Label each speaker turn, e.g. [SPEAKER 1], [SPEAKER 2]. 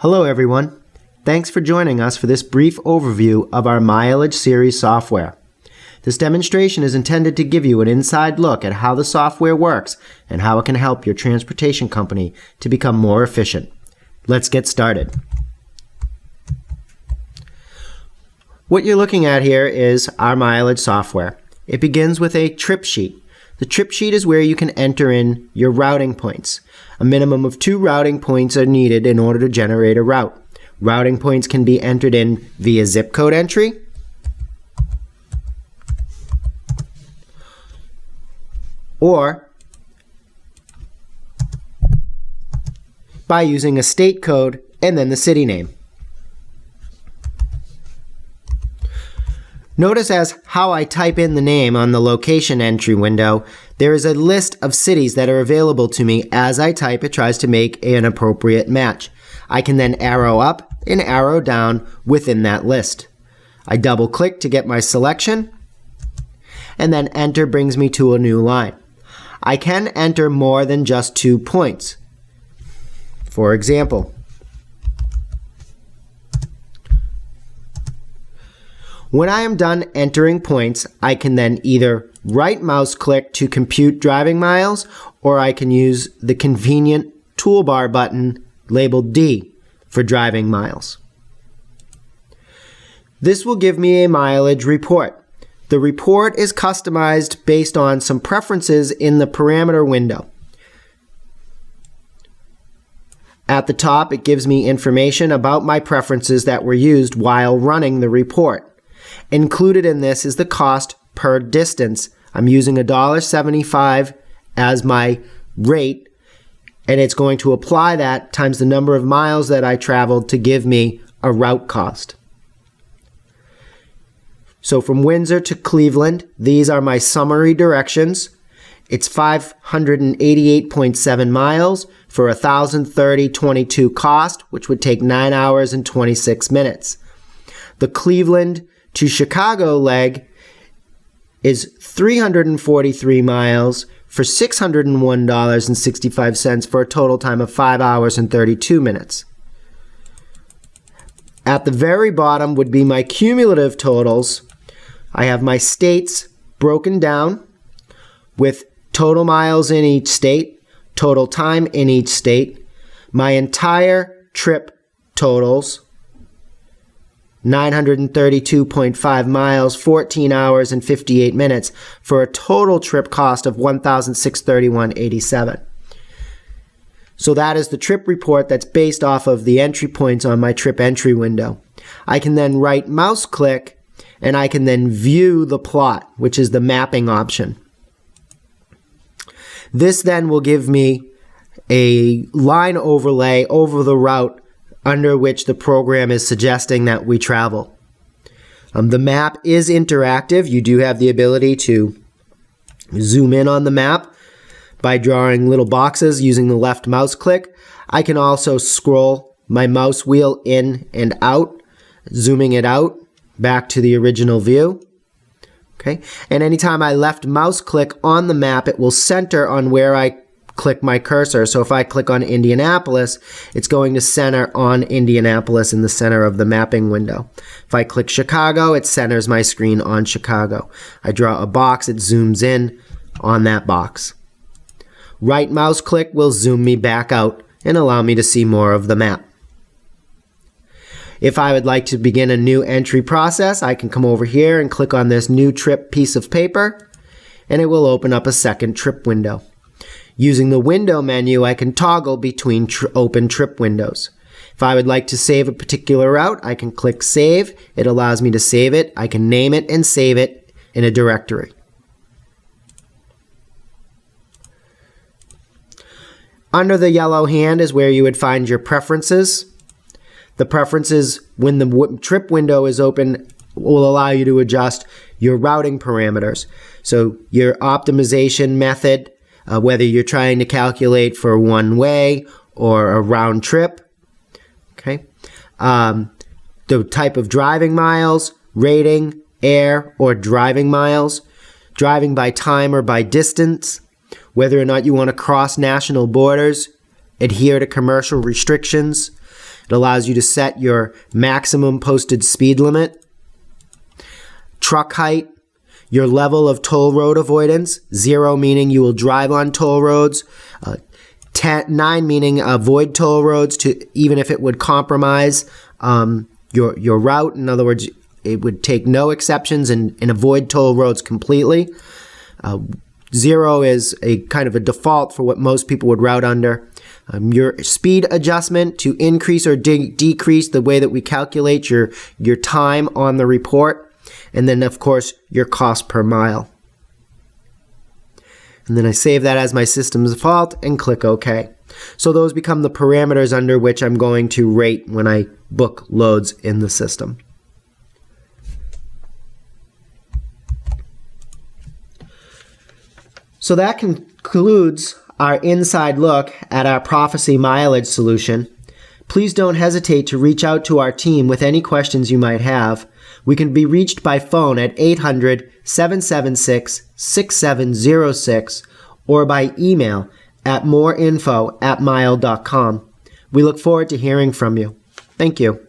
[SPEAKER 1] Hello everyone. Thanks for joining us for this brief overview of our Mileage Series software. This demonstration is intended to give you an inside look at how the software works and how it can help your transportation company to become more efficient. Let's get started. What you're looking at here is our mileage software. It begins with a trip sheet. The trip sheet is where you can enter in your routing points. A minimum of 2 routing points are needed in order to generate a route. Routing points can be entered in via zip code entry or by using a state code and then the city name. Notice as how I type in the name on the location entry window, there is a list of cities that are available to me. As I type, it tries to make an appropriate match. I can then arrow up and arrow down within that list. I double click to get my selection, and then enter brings me to a new line. I can enter more than just 2 points. For example, when I am done entering points, I can then either right mouse click to compute driving miles, or I can use the convenient toolbar button labeled D for driving miles. This will give me a mileage report. The report is customized based on some preferences in the parameter window. At the top, it gives me information about my preferences that were used while running the report. Included in this is the cost per distance. I'm using $1.75 as my rate, and it's going to apply that times the number of miles that I traveled to give me a route cost. So from Windsor to Cleveland, these are my summary directions. It's 588.7 miles for $1,030.22 cost, which would take 9 hours and 26 minutes. The Cleveland to Chicago leg is 343 miles for $601.65 for a total time of 5 hours and 32 minutes. At the very bottom would be my cumulative totals. I have my states broken down with total miles in each state, total time in each state, my entire trip totals, 932.5 miles, 14 hours and 58 minutes for a total trip cost of $1,631.87. So that is the trip report that's based off of the entry points on my trip entry window. I can then right mouse click and I can then view the plot, which is the mapping option. This then will give me a line overlay over the route under which the program is suggesting that we travel. The map is interactive. You do have the ability to zoom in on the map by drawing little boxes using the left mouse click. I can also scroll my mouse wheel in and out, zooming it out back to the original view. Okay, and anytime I left mouse click on the map, it will center on where I click my cursor. So if I click on Indianapolis, it's going to center on Indianapolis in the center of the mapping window. If I click Chicago, it centers my screen on Chicago. I draw a box, it zooms in on that box. Right mouse click will zoom me back out and allow me to see more of the map. If I would like to begin a new entry process, I can come over here and click on this new trip piece of paper, and it will open up a second trip window. Using the window menu, I can toggle between open trip windows. If I would like to save a particular route, I can click Save. It allows me to save it. I can name it and save it in a directory. Under the yellow hand is where you would find your preferences. The preferences, when the trip window is open, will allow you to adjust your routing parameters. So your optimization method, whether you're trying to calculate for one way or a round trip, okay? The type of driving miles, rating, air, or driving miles, driving by time or by distance, whether or not you want to cross national borders, adhere to commercial restrictions, It allows you to set your maximum posted speed limit, truck height, your level of toll road avoidance, 0 meaning you will drive on toll roads, 9 meaning avoid toll roads even if it would compromise your route. In other words, it would take no exceptions and avoid toll roads completely. 0 is a kind of a default for what most people would route under. Your speed adjustment to increase or decrease the way that we calculate your time on the report. And then, of course, your cost per mile. And then I save that as my system's default and click OK. So those become the parameters under which I'm going to rate when I book loads in the system. So that concludes our inside look at our Prophesy Mileage solution. Please don't hesitate to reach out to our team with any questions you might have. We can be reached by phone at 800-776-6706 or by email at moreinfo@mile.com. We look forward to hearing from you. Thank you.